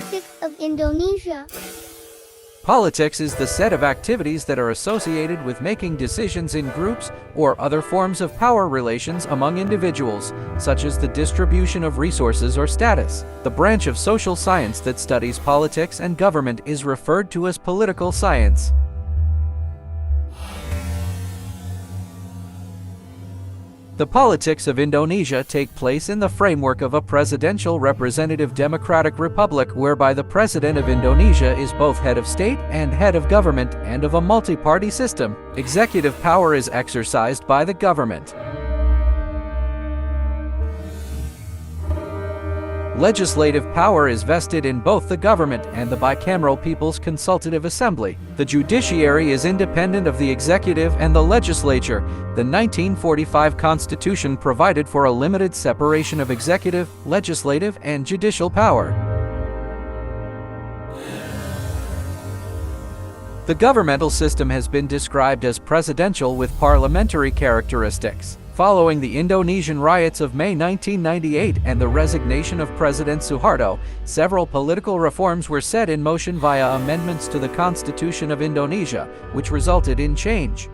Politics of Indonesia. Politics is the set of activities that are associated with making decisions in groups or other forms of power relations among individuals, such as the distribution of resources or status. The branch of social science that studies politics and government is referred to as political science. The politics of Indonesia take place in the framework of a presidential representative democratic republic whereby the president of Indonesia is both head of state and head of government, and of a multi-party system. Executive power is exercised by the government. Legislative power is vested in both the government and the bicameral People's Consultative Assembly. The judiciary is independent of the executive and the legislature. The 1945 Constitution provided for a limited separation of executive, legislative, and judicial power. The governmental system has been described as presidential with parliamentary characteristics. Following the Indonesian riots of May 1998 and the resignation of President Suharto, several political reforms were set in motion via amendments to the Constitution of Indonesia, which resulted in change.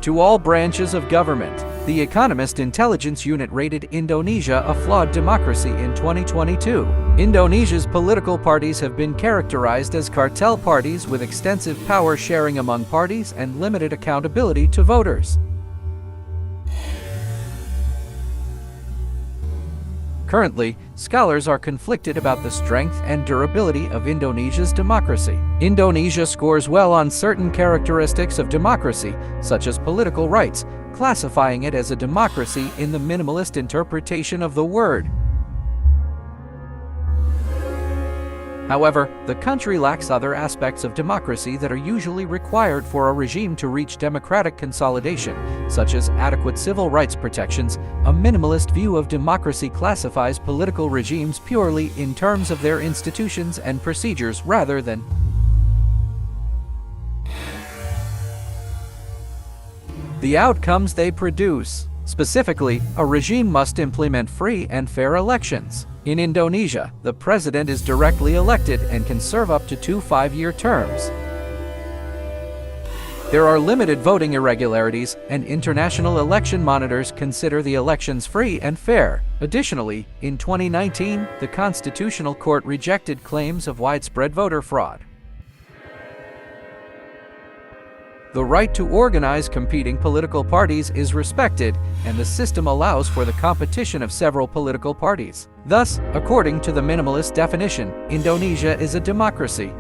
To all branches of government. The Economist Intelligence Unit rated Indonesia a flawed democracy in 2022. Indonesia's political parties have been characterized as cartel parties with extensive power sharing among parties and limited accountability to voters. Currently, scholars are conflicted about the strength and durability of Indonesia's democracy. Indonesia scores well on certain characteristics of democracy, such as political rights, classifying it as a democracy in the minimalist interpretation of the word. However, the country lacks other aspects of democracy that are usually required for a regime to reach democratic consolidation, such as adequate civil rights protections. A minimalist view of democracy classifies political regimes purely in terms of their institutions and procedures rather than the outcomes they produce. Specifically, a regime must implement free and fair elections. In Indonesia, the president is directly elected and can serve up to 2 5-year terms. There are limited voting irregularities, and international election monitors consider the elections free and fair. Additionally, in 2019, the Constitutional Court rejected claims of widespread voter fraud. The right to organize competing political parties is respected, and the system allows for the competition of several political parties. Thus, according to the minimalist definition, Indonesia is a democracy.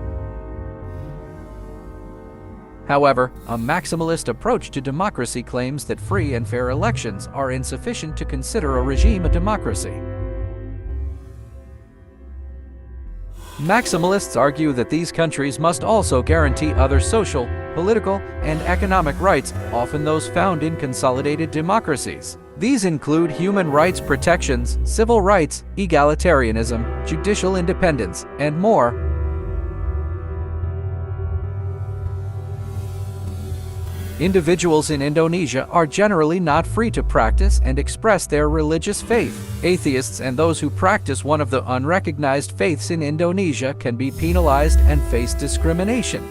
However, a maximalist approach to democracy claims that free and fair elections are insufficient to consider a regime a democracy. Maximalists argue that these countries must also guarantee other social, political, and economic rights, often those found in consolidated democracies. These include human rights protections, civil rights, egalitarianism, judicial independence, and more. Individuals in Indonesia are generally not free to practice and express their religious faith. Atheists and those who practice one of the unrecognized faiths in Indonesia can be penalized and face discrimination.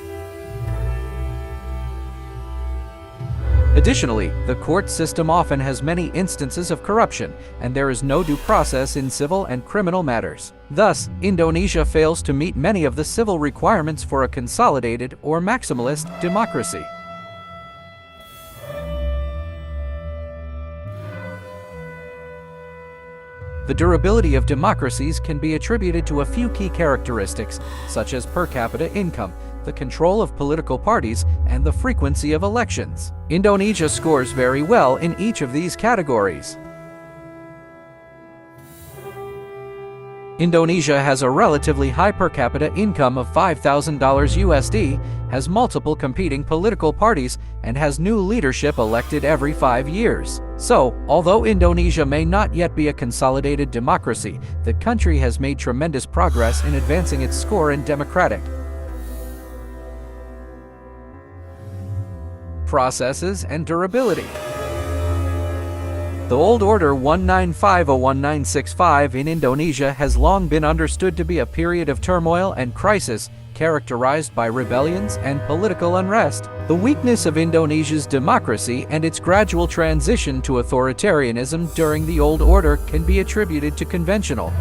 Additionally, the court system often has many instances of corruption, and there is no due process in civil and criminal matters. Thus, Indonesia fails to meet many of the civil requirements for a consolidated or maximalist democracy. The durability of democracies can be attributed to a few key characteristics, such as per capita income, the control of political parties, and the frequency of elections. Indonesia scores very well in each of these categories. Indonesia has a relatively high per capita income of $5,000 USD, has multiple competing political parties, and has new leadership elected every 5 years. So, although Indonesia may not yet be a consolidated democracy, the country has made tremendous progress in advancing its score in democratic processes and durability. The old order 1950-1965 in Indonesia has long been understood to be a period of turmoil and crisis, characterized by rebellions and political unrest. The weakness of Indonesia's democracy and its gradual transition to authoritarianism during the old order can be attributed to conventional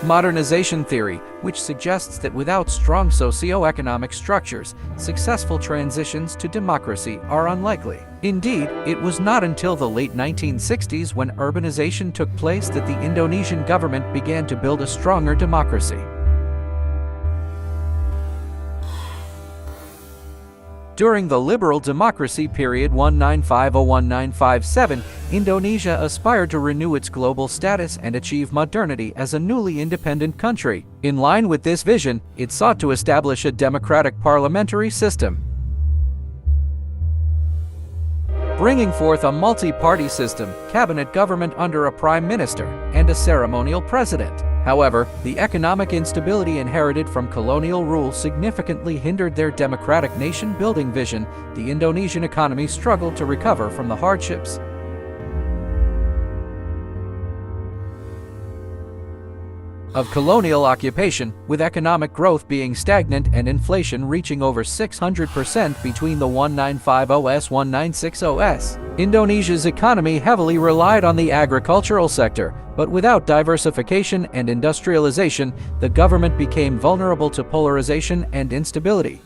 modernization theory, which suggests that without strong socio-economic structures, successful transitions to democracy are unlikely. Indeed, it was not until the late 1960s, when urbanization took place, that the Indonesian government began to build a stronger democracy. During the liberal democracy period 1950-1957, Indonesia aspired to renew its global status and achieve modernity as a newly independent country. In line with this vision, it sought to establish a democratic parliamentary system, bringing forth a multi-party system, cabinet government under a prime minister, and a ceremonial president. However, the economic instability inherited from colonial rule significantly hindered their democratic nation-building vision. The Indonesian economy struggled to recover from the hardships of colonial occupation, with economic growth being stagnant and inflation reaching over 600% between the 1950s-1960s. Indonesia's economy heavily relied on the agricultural sector, but without diversification and industrialization, the government became vulnerable to polarization and instability.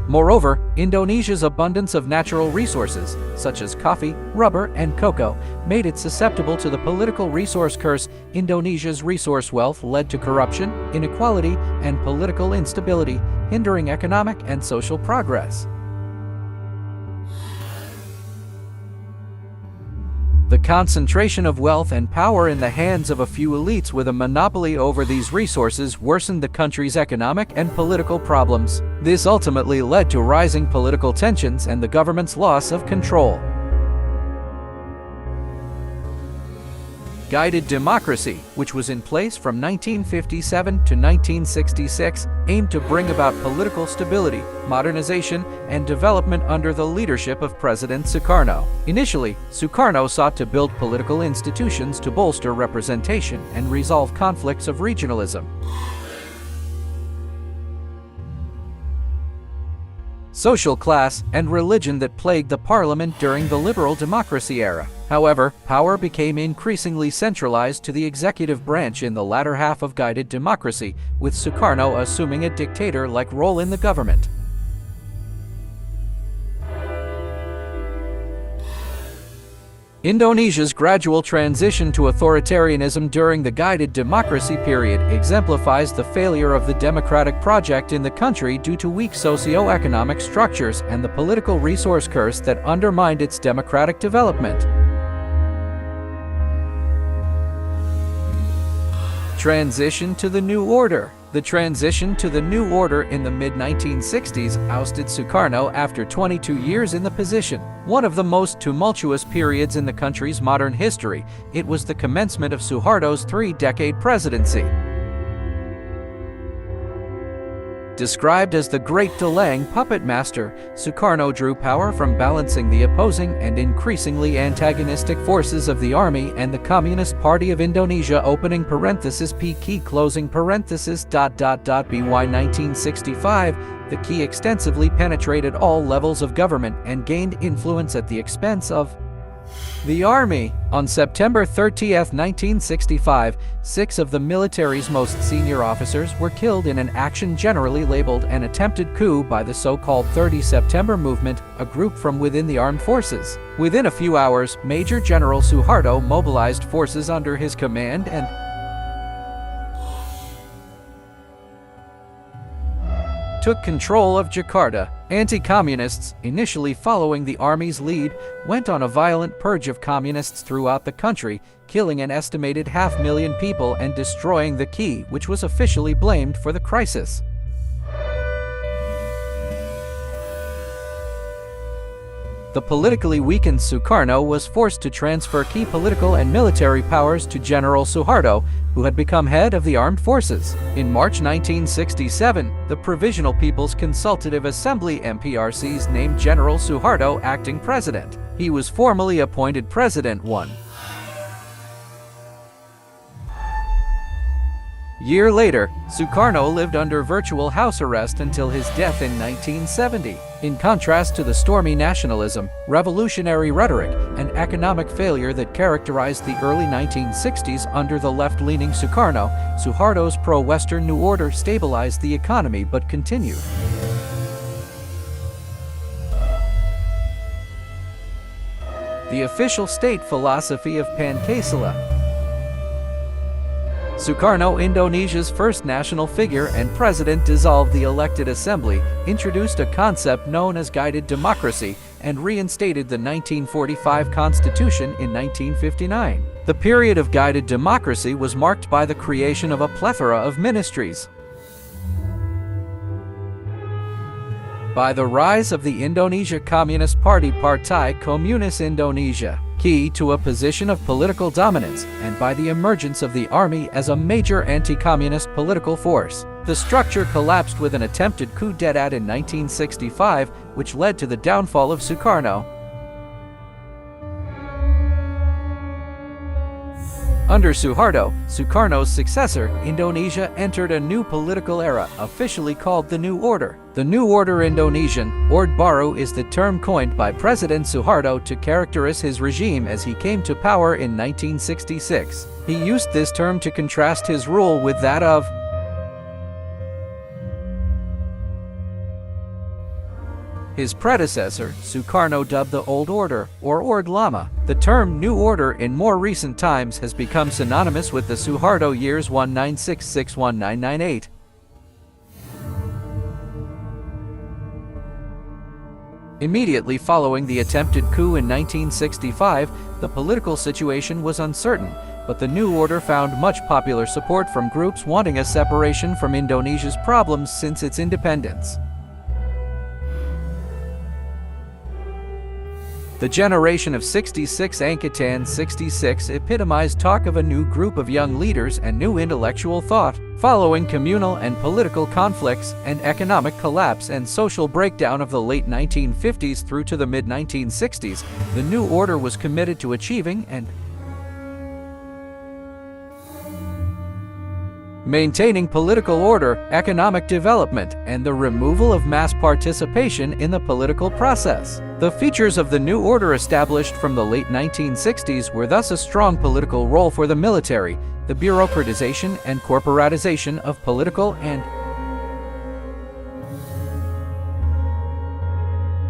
Moreover, Indonesia's abundance of natural resources, such as coffee, rubber, and cocoa, made it susceptible to the political resource curse. Indonesia's resource wealth led to corruption, inequality, and political instability, hindering economic and social progress. The concentration of wealth and power in the hands of a few elites with a monopoly over these resources worsened the country's economic and political problems. This ultimately led to rising political tensions and the government's loss of control. Guided democracy, which was in place from 1957 to 1966, aimed to bring about political stability, modernization, and development under the leadership of President Suharto. Initially, Suharto sought to build political institutions to bolster representation and resolve conflicts of regionalism, social class, and religion that plagued the parliament during the liberal democracy era. However, power became increasingly centralized to the executive branch in the latter half of guided democracy, with Suharto assuming a dictator-like role in the government. Indonesia's gradual transition to authoritarianism during the guided democracy period exemplifies the failure of the democratic project in the country due to weak socio-economic structures and the political resource curse that undermined its democratic development. Transition to the new order. The transition to the new order in the mid-1960s ousted Suharto after 22 years in the position. One of the most tumultuous periods in the country's modern history, it was the commencement of Suharto's three-decade presidency. Described as the Great Delaying Puppet Master, Suharto drew power from balancing the opposing and increasingly antagonistic forces of the army and the Communist Party of Indonesia opening parenthesis p key closing parenthesis ... by 1965, the key extensively penetrated all levels of government and gained influence at the expense of the army. On September 30, 1965, 6 of the military's most senior officers were killed in an action generally labeled an attempted coup by the so-called 30 September movement, a group from within the armed forces. Within a few hours, Major General Suharto mobilized forces under his command and took control of Jakarta. Anti-communists, initially following the army's lead, went on a violent purge of communists throughout the country, killing an estimated 500,000 people and destroying the key, which was officially blamed for the crisis. The politically weakened Sukarno was forced to transfer key political and military powers to General Suharto, who had become head of the armed forces. In March 1967, the Provisional People's Consultative Assembly (MPRCs) named General Suharto acting president. He was formally appointed President 1 year later. Sukarno lived under virtual house arrest until his death in 1970. In contrast to the stormy nationalism, revolutionary rhetoric, and economic failure that characterized the early 1960s under the left-leaning Sukarno, Suharto's pro-Western New Order stabilized the economy but continued. The official state philosophy of Pancasila. Sukarno, Indonesia's first national figure and president, dissolved the elected assembly, introduced a concept known as guided democracy, and reinstated the 1945 constitution in 1959. The period of guided democracy was marked by the creation of a plethora of ministries. By the rise of the Indonesia Communist Party Partai Komunis Indonesia, key to a position of political dominance, and by the emergence of the army as a major anti-communist political force. The structure collapsed with an attempted coup d'etat in 1965, which led to the downfall of Sukarno. Under Suharto, Sukarno's successor, Indonesia entered a new political era, officially called the New Order. The New Order, Indonesian, Orde Baru, is the term coined by President Suharto to characterize his regime as he came to power in 1966. He used this term to contrast his rule with that of his predecessor, Sukarno, dubbed the Old Order, or Orde Lama. The term New Order in more recent times has become synonymous with the Suharto years 1966–1998. Immediately following the attempted coup in 1965, the political situation was uncertain, but the New Order found much popular support from groups wanting a separation from Indonesia's problems since its independence. The generation of 66 Angkatan 66 epitomized talk of a new group of young leaders and new intellectual thought. Following communal and political conflicts and economic collapse and social breakdown of the late 1950s through to the mid-1960s, the New Order was committed to achieving and maintaining political order, economic development, and the removal of mass participation in the political process. The features of the New Order established from the late 1960s were thus a strong political role for the military, the bureaucratization and corporatization of political and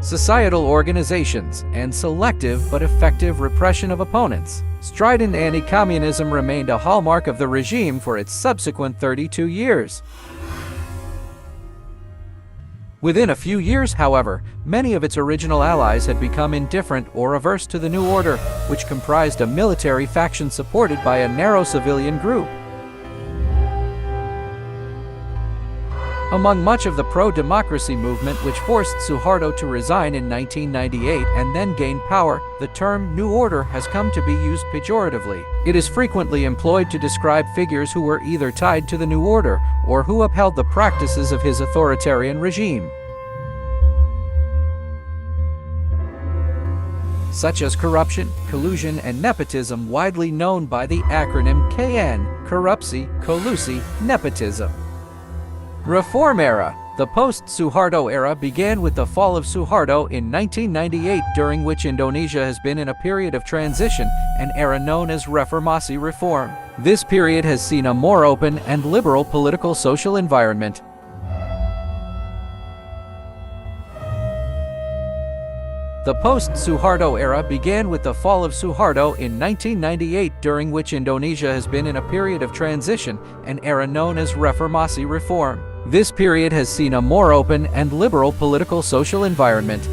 societal organizations, and selective but effective repression of opponents. Strident anti-communism remained a hallmark of the regime for its subsequent 32 years. Within a few years, however, many of its original allies had become indifferent or averse to the New Order, which comprised a military faction supported by a narrow civilian group. Among much of the pro-democracy movement which forced Suharto to resign in 1998 and then gain power, the term New Order has come to be used pejoratively. It is frequently employed to describe figures who were either tied to the New Order or who upheld the practices of his authoritarian regime, such as corruption, collusion, and nepotism, widely known by the acronym KN, Korupsi, Kolusi, Nepotism. Reform era. The post-Suharto era began with the fall of Suharto in 1998, during which Indonesia has been in a period of transition, an era known as Reformasi reform. This period has seen a more open and liberal political social environment. The post-Suharto era began with the fall of Suharto in 1998, during which Indonesia has been in a period of transition, an era known as Reformasi reform. This period has seen a more open and liberal political social environment.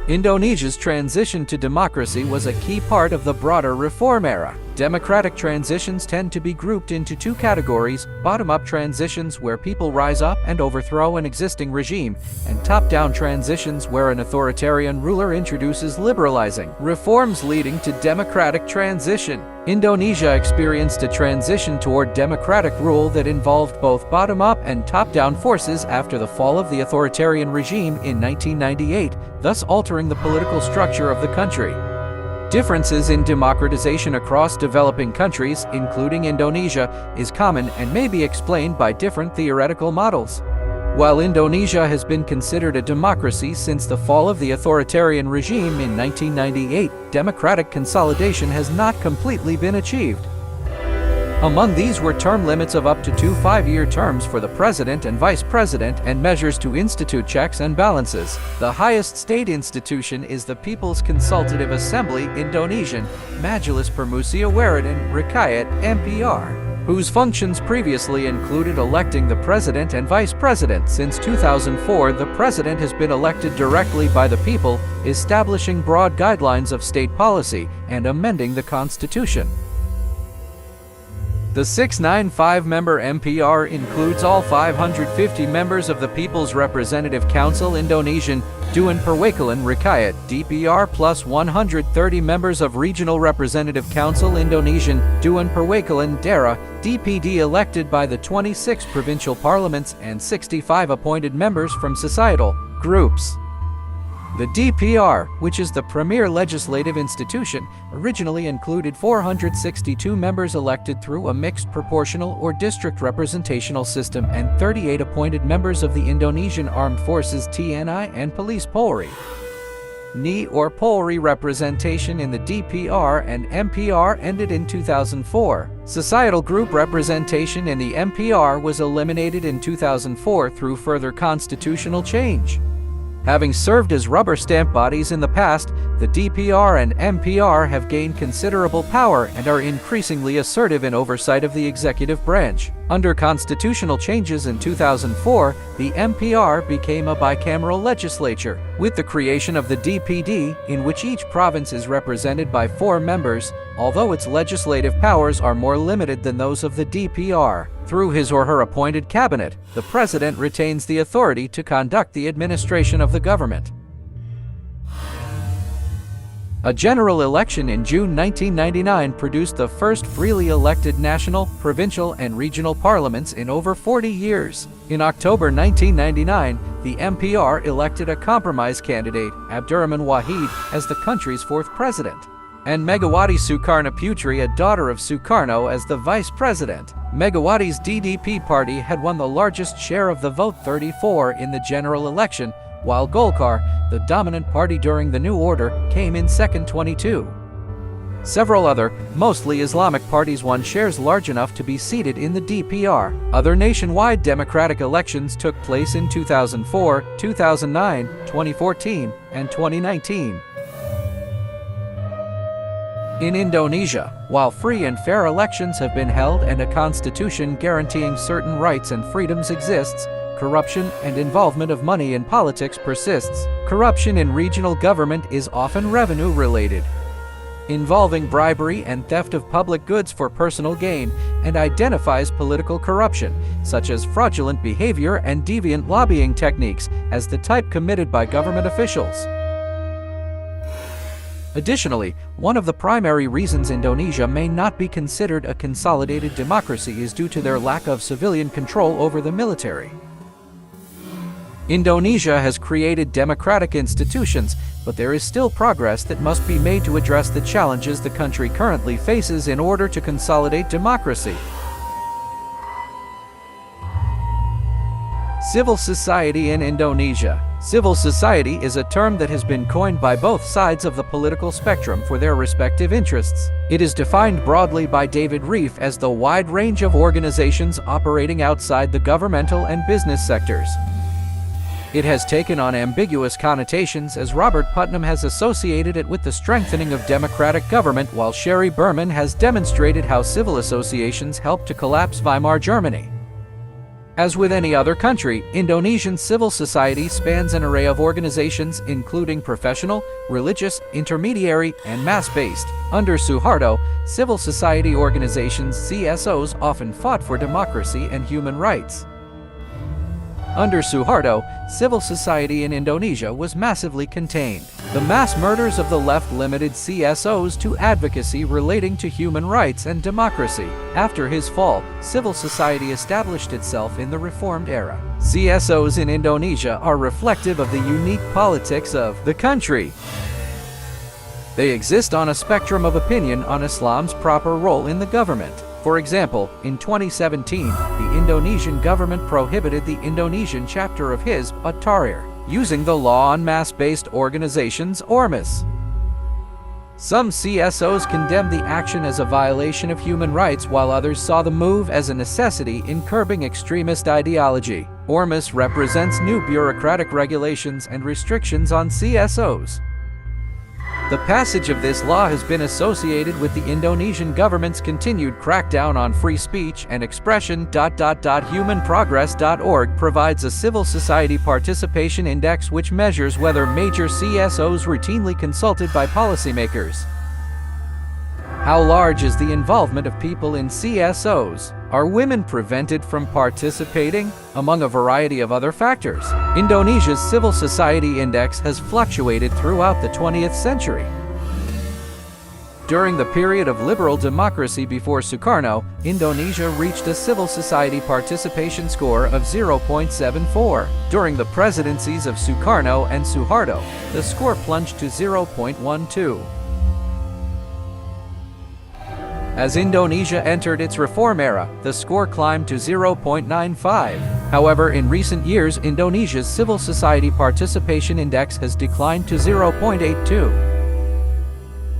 Indonesia's transition to democracy was a key part of the broader reform era. Democratic transitions tend to be grouped into two categories: bottom-up transitions where people rise up and overthrow an existing regime, and top-down transitions where an authoritarian ruler introduces liberalizing reforms leading to democratic transition. Indonesia experienced a transition toward democratic rule that involved both bottom-up and top-down forces after the fall of the authoritarian regime in 1998, thus altering the political structure of the country. Differences in democratization across developing countries, including Indonesia, is common and may be explained by different theoretical models. While Indonesia has been considered a democracy since the fall of the authoritarian regime in 1998, democratic consolidation has not completely been achieved. Among these were term limits of up to 2 5-year terms for the president and vice president and measures to institute checks and balances. The highest state institution is the People's Consultative Assembly Indonesian, Majelis Permusyawaratan Rakyat (MPR), whose functions previously included electing the president and vice president. Since 2004, the president has been elected directly by the people, establishing broad guidelines of state policy and amending the constitution. The 695-member MPR includes all 550 members of the People's Representative Council Indonesian, Dewan Perwakilan Rakyat (DPR) plus 130 members of Regional Representative Council Indonesian, Dewan Perwakilan Daerah (DPD) elected by the 26 provincial parliaments and 65 appointed members from societal groups. The DPR, which is the premier legislative institution, originally included 462 members elected through a mixed proportional or district representational system and 38 appointed members of the Indonesian Armed Forces (TNI) and Police Polri. NI or Polri representation in the DPR and MPR ended in 2004. Societal group representation in the MPR was eliminated in 2004 through further constitutional change. Having served as rubber stamp bodies in the past, the DPR and MPR have gained considerable power and are increasingly assertive in oversight of the executive branch. Under constitutional changes in 2004, the MPR became a bicameral legislature, with the creation of the DPD, in which each province is represented by 4 members, although its legislative powers are more limited than those of the DPR. Through his or her appointed cabinet, the president retains the authority to conduct the administration of the government. A general election in June 1999 produced the first freely elected national, provincial, and regional parliaments in over 40 years. In October 1999, the MPR elected a compromise candidate, Abdurrahman Wahid, as the country's 4th president, and Megawati Soekarno Putri, a daughter of Sukarno, as the vice president. Megawati's DDP party had won the largest share of the vote, 34, in the general election, while Golkar, the dominant party during the new order, came in second, 22. Several other, mostly Islamic parties won shares large enough to be seated in the DPR. Other nationwide democratic elections took place in 2004, 2009, 2014, and 2019. In Indonesia, while free and fair elections have been held and a constitution guaranteeing certain rights and freedoms exists, corruption and involvement of money in politics persists. Corruption in regional government is often revenue-related, involving bribery and theft of public goods for personal gain, and identifies political corruption, such as fraudulent behavior and deviant lobbying techniques, as the type committed by government officials. Additionally, one of the primary reasons Indonesia may not be considered a consolidated democracy is due to their lack of civilian control over the military. Indonesia has created democratic institutions, but there is still progress that must be made to address the challenges the country currently faces in order to consolidate democracy. Civil society in Indonesia. Civil society is a term that has been coined by both sides of the political spectrum for their respective interests. It is defined broadly by David Reef as the wide range of organizations operating outside the governmental and business sectors. It has taken on ambiguous connotations as Robert Putnam has associated it with the strengthening of democratic government, while Sherry Berman has demonstrated how civil associations helped to collapse Weimar Germany. As with any other country, Indonesian civil society spans an array of organizations including professional, religious, intermediary, and mass-based. Under Suharto, civil society organizations (CSOs) often fought for democracy and human rights. Under Suharto, civil society in Indonesia was massively contained. The mass murders of the left limited CSOs to advocacy relating to human rights and democracy. After his fall, civil society established itself in the reformed era. CSOs in Indonesia are reflective of the unique politics of the country. They exist on a spectrum of opinion on Islam's proper role in the government. For example, in 2017, the Indonesian government prohibited the Indonesian chapter of Hizb ut-Tahrir using the law on mass-based organizations (Ormas). Some CSOs condemned the action as a violation of human rights, while others saw the move as a necessity in curbing extremist ideology. Ormas represents new bureaucratic regulations and restrictions on CSOs. The passage of this law has been associated with the Indonesian government's continued crackdown on free speech and expression. Humanprogress.org provides a civil society participation index which measures whether major CSOs routinely consulted by policymakers. How large is the involvement of people in CSOs? Are women prevented from participating? Among a variety of other factors, Indonesia's civil society index has fluctuated throughout the 20th century. During the period of liberal democracy before Sukarno, Indonesia reached a civil society participation score of 0.74. During the presidencies of Sukarno and Suharto, the score plunged to 0.12. As Indonesia entered its reform era, the score climbed to 0.95. However, in recent years, Indonesia's civil society participation index has declined to 0.82.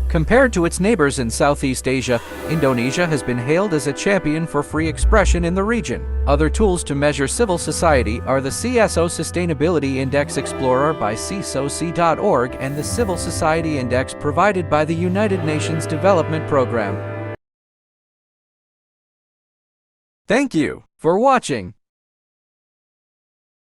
Compared to its neighbors in Southeast Asia, Indonesia has been hailed as a champion for free expression in the region. Other tools to measure civil society are the CSO Sustainability Index Explorer by csoc.org and the Civil Society Index provided by the United Nations Development Programme. Thank you for watching.